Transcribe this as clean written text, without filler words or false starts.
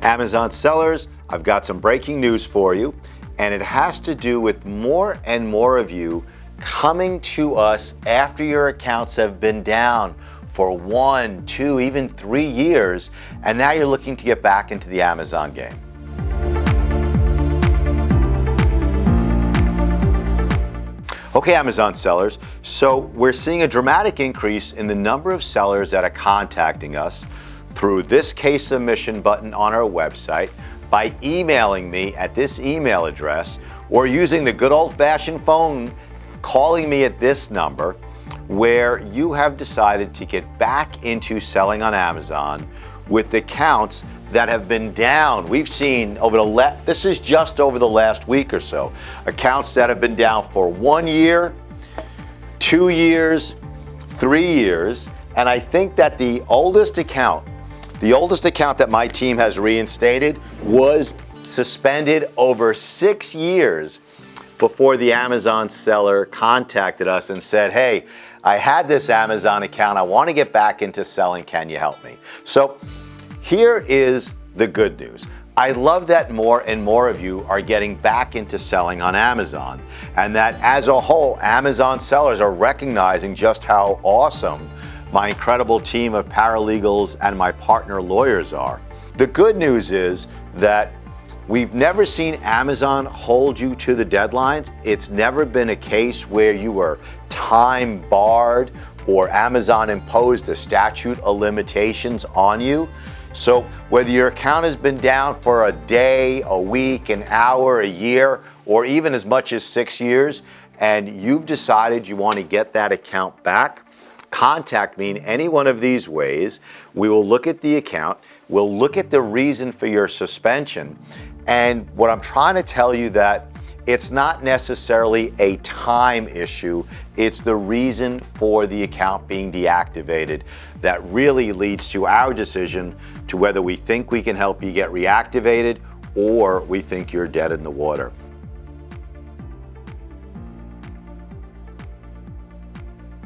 Amazon sellers, I've got some breaking news for you, and it has to do with more and more of you coming to us after your accounts have been down for 1, 2, even 3 years, and now you're looking to get back into the Amazon game. Okay, Amazon sellers, so we're seeing a dramatic increase in the number of sellers that are contacting us through this case submission button on our website, by emailing me at this email address, or using the good old-fashioned phone, calling me at this number, where you have decided to get back into selling on Amazon with accounts that have been down. We've seen this is just over the last week or so, accounts that have been down for 1 year, 2 years, 3 years, and I think that the oldest account that my team has reinstated was suspended over 6 years before the Amazon seller contacted us and said, hey, I had this Amazon account, I want to get back into selling, can you help me? So here is the good news. I love that more and more of you are getting back into selling on Amazon, and that as a whole, Amazon sellers are recognizing just how awesome my incredible team of paralegals and my partner lawyers are. The good news is that we've never seen Amazon hold you to the deadlines. It's never been a case where you were time barred or Amazon imposed a statute of limitations on you. So whether your account has been down for a day, a week, an hour, a year, or even as much as 6 years, and you've decided you want to get that account back, contact me in any one of these ways. We will look at the account, we'll look at the reason for your suspension, and what I'm trying to tell you that it's not necessarily a time issue, it's the reason for the account being deactivated that really leads to our decision to whether we think we can help you get reactivated or we think you're dead in the water.